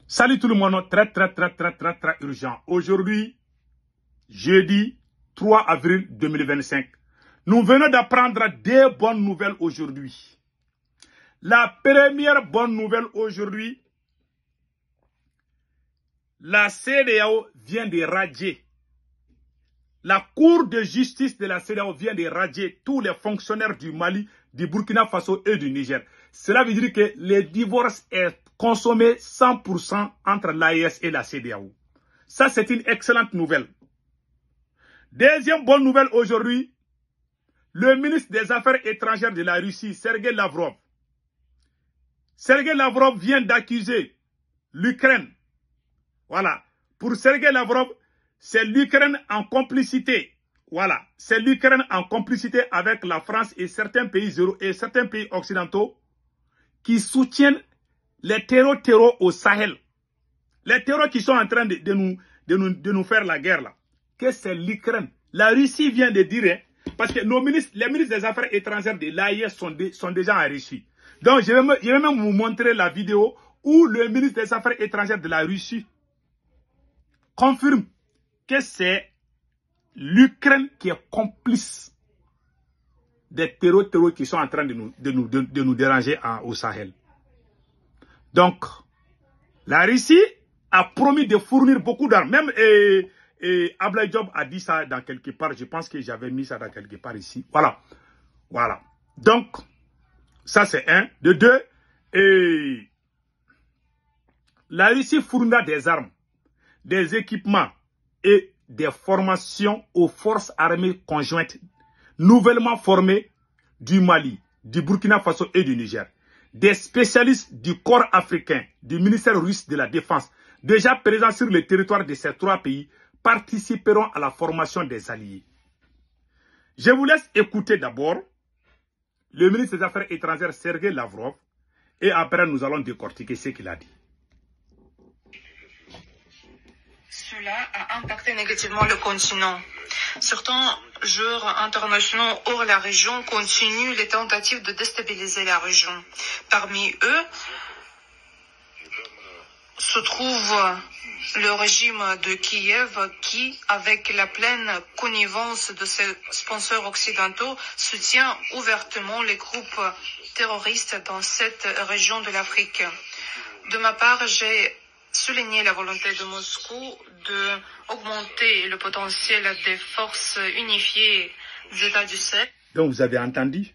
Salut tout le monde, très urgent. Aujourd'hui, jeudi 3 avril 2025, nous venons d'apprendre deux bonnes nouvelles aujourd'hui. La première bonne nouvelle aujourd'hui, la CEDEAO vient de radier. La Cour de justice de la CEDEAO vient de radier tous les fonctionnaires du Mali, du Burkina Faso et du Niger. Cela veut dire que le divorce est consommé 100% entre l'AES et la CEDEAO. Ça, c'est une excellente nouvelle. Deuxième bonne nouvelle aujourd'hui, le ministre des Affaires étrangères de la Russie, Sergei Lavrov. Sergei Lavrov vient d'accuser l'Ukraine. Voilà. Pour Sergei Lavrov, c'est l'Ukraine en complicité. Voilà. C'est l'Ukraine en complicité avec la France et certains pays occidentaux qui soutiennent les terreaux au Sahel. Les terreaux qui sont en train de nous faire la guerre là. Que c'est l'Ukraine. La Russie vient de dire, hein, parce que les ministres des Affaires étrangères de l'AIS sont déjà en Russie. Donc je vais même vous montrer la vidéo où le ministre des Affaires étrangères de la Russie confirme que c'est l'Ukraine qui est complice des terreaux qui sont en train de nous déranger au Sahel. Donc, la Russie a promis de fournir beaucoup d'armes. Même Ablaye Diop a dit ça dans quelque part. Je pense que j'avais mis ça dans quelque part ici. Voilà. Voilà. Donc, ça c'est un. De deux, la Russie fournira des armes, des équipements et des formations aux forces armées conjointes nouvellement formées du Mali, du Burkina Faso et du Niger. Des spécialistes du corps africain, du ministère russe de la Défense, déjà présents sur le territoire de ces trois pays, participeront à la formation des alliés. Je vous laisse écouter d'abord le ministre des Affaires étrangères Sergei Lavrov et après nous allons décortiquer ce qu'il a dit. Cela a impacté négativement le continent. Certains joueurs internationaux hors la région continuent les tentatives de déstabiliser la région. Parmi eux se trouve le régime de Kiev qui, avec la pleine connivence de ses sponsors occidentaux, soutient ouvertement les groupes terroristes dans cette région de l'Afrique. De ma part, j'ai souligné la volonté de Moscou d'augmenter le potentiel des forces unifiées des États du Sahel. Donc vous avez entendu,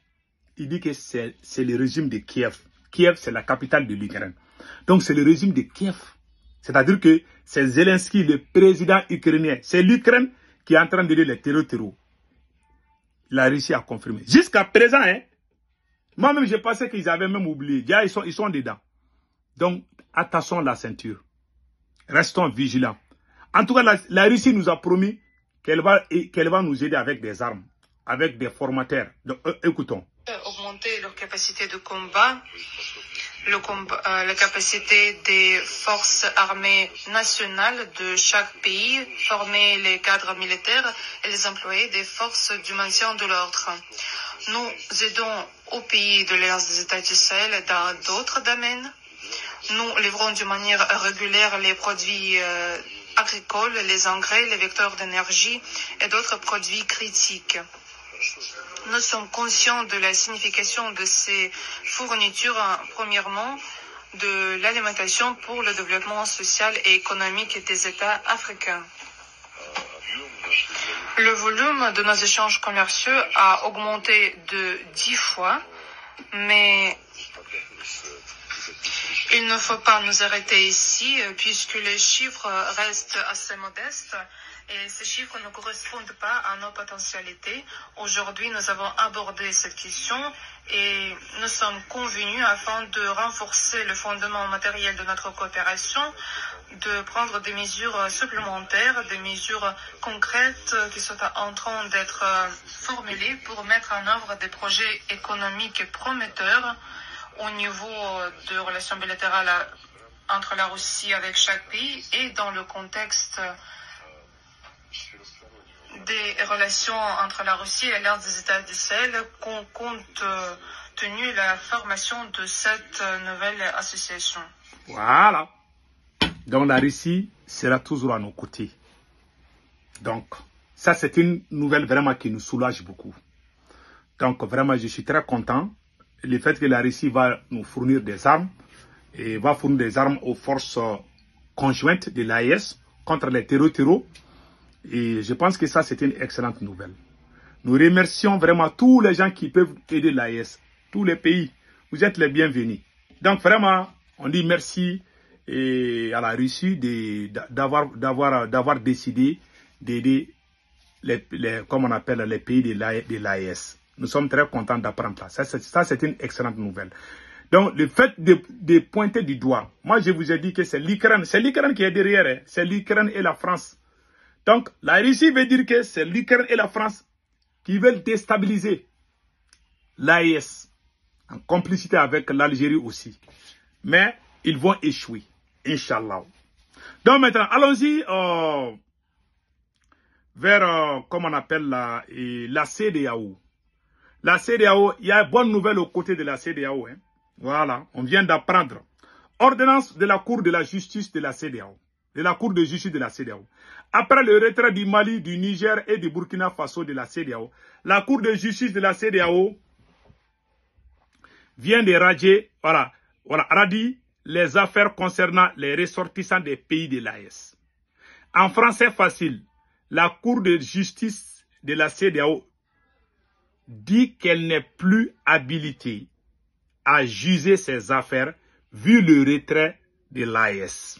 il dit que c'est le régime de Kiev. Kiev, c'est la capitale de l'Ukraine. Donc c'est le régime de Kiev. C'est-à-dire que c'est Zelensky, le président ukrainien. C'est l'Ukraine qui est en train de dire les terreaux. La Russie a confirmé. Jusqu'à présent, hein, moi-même j'ai pensé qu'ils avaient même oublié. Ils sont dedans. Donc attachons la ceinture. Restons vigilants. En tout cas, la Russie nous a promis qu'elle va nous aider avec des armes, avec des formateurs. Donc, écoutons. Augmenter leur capacité de combat, la capacité des forces armées nationales de chaque pays, former les cadres militaires et les employés des forces du maintien de l'ordre. Nous aidons aux pays de l'Alliance des États du Sahel dans d'autres domaines. Nous livrons de manière régulière les produits agricoles, les engrais, les vecteurs d'énergie et d'autres produits critiques. Nous sommes conscients de la signification de ces fournitures, premièrement, de l'alimentation pour le développement social et économique des États africains. Le volume de nos échanges commerciaux a augmenté de 10 fois, mais il ne faut pas nous arrêter ici, puisque les chiffres restent assez modestes et ces chiffres ne correspondent pas à nos potentialités. Aujourd'hui, nous avons abordé cette question et nous sommes convenus afin de renforcer le fondement matériel de notre coopération, de prendre des mesures supplémentaires, des mesures concrètes qui sont en train d'être formulées pour mettre en œuvre des projets économiques prometteurs au niveau de relations bilatérales entre la Russie avec chaque pays et dans le contexte des relations entre la Russie et l'Alliance des États du Sahel, compte tenu de la formation de cette nouvelle association. Voilà. Donc la Russie sera toujours à nos côtés. Donc, ça c'est une nouvelle vraiment qui nous soulage beaucoup. Donc vraiment, je suis très content. Le fait que la Russie va nous fournir des armes, et va fournir des armes aux forces conjointes de l'AES contre les terreaux. Et je pense que ça c'est une excellente nouvelle. Nous remercions vraiment tous les gens qui peuvent aider l'AES, tous les pays. Vous êtes les bienvenus. Donc vraiment, on dit merci à la Russie d'avoir décidé d'aider comme on appelle les pays de l'AES. Nous sommes très contents d'apprendre ça. Ça, c'est une excellente nouvelle. Donc, le fait de pointer du doigt, moi, je vous ai dit que c'est l'Ukraine. C'est l'Ukraine qui est derrière. Hein. C'est l'Ukraine et la France. Donc, la Russie veut dire que c'est l'Ukraine et la France qui veulent déstabiliser l'AES, en complicité avec l'Algérie aussi. Mais ils vont échouer, Inch'Allah. Donc maintenant, allons-y vers, comme on appelle la CEDEAO. La CEDEAO, il y a une bonne nouvelle aux côtés de la CEDEAO. Hein. Voilà, on vient d'apprendre. Ordonnance de la Cour de la justice de la CEDEAO. De la Cour de justice de la CEDEAO. Après le retrait du Mali, du Niger et du Burkina Faso de la CEDEAO, la Cour de justice de la CEDEAO vient de radie les affaires concernant les ressortissants des pays de l'AES. En français facile, la Cour de justice de la CEDEAO dit qu'elle n'est plus habilitée à juger ces affaires vu le retrait de l'AES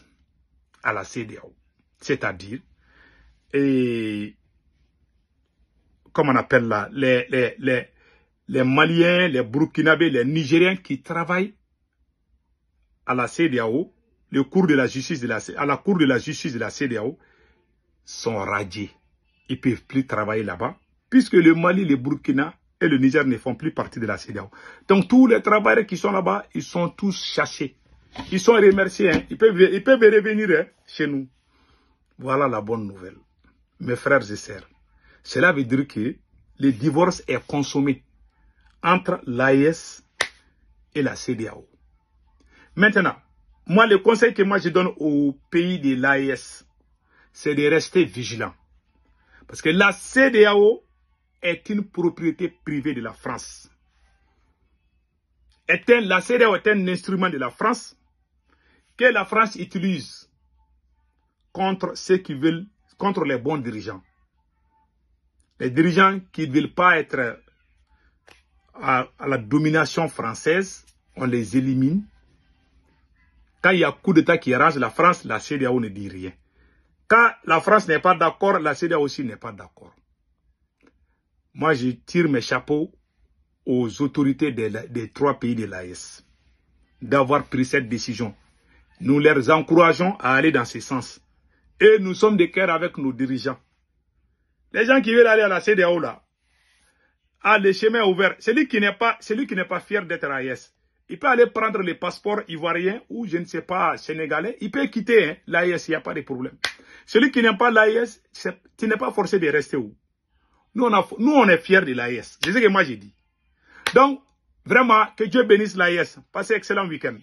à la CEDEAO. C'est-à-dire, comme on appelle là, les Maliens, les Burkinabés, les Nigériens qui travaillent à la CEDEAO, à la Cour de la justice de la CEDEAO, sont radiés. Ils ne peuvent plus travailler là-bas, puisque le Mali, le Burkina et le Niger ne font plus partie de la CEDEAO. Donc tous les travailleurs qui sont là-bas, ils sont tous chassés. Ils sont remerciés, hein. Ils peuvent revenir hein, chez nous. Voilà la bonne nouvelle. Mes frères et sœurs, cela veut dire que le divorce est consommé entre l'AES et la CEDEAO. Maintenant, moi, le conseil que je donne aux pays de l'AES, c'est de rester vigilants. Parce que la CEDEAO est une propriété privée de la France. La CEDEAO est un instrument de la France que la France utilise contre ceux qui veulent, contre les bons dirigeants. Les dirigeants qui ne veulent pas être à la domination française, on les élimine. Quand il y a coup d'État qui arrange la France, la CEDEAO ne dit rien. Quand la France n'est pas d'accord, la CEDEAO aussi n'est pas d'accord. Moi, je tire mes chapeaux aux autorités des 3 pays de l'AES d'avoir pris cette décision. Nous les encourageons à aller dans ce sens. Et nous sommes de cœur avec nos dirigeants. Les gens qui veulent aller à la CEDEAO, là, le chemin est ouvert. Celui qui n'est pas fier d'être AES, il peut aller prendre les passeports ivoiriens ou, je ne sais pas, sénégalais. Il peut quitter hein, l'AES, il n'y a pas de problème. Celui qui n'aime pas l'AES, tu n'es pas forcé de rester où? Nous, on est fiers de l'AES. C'est ce que moi j'ai dit. Donc, vraiment, que Dieu bénisse l'AES. Passez un excellent week-end.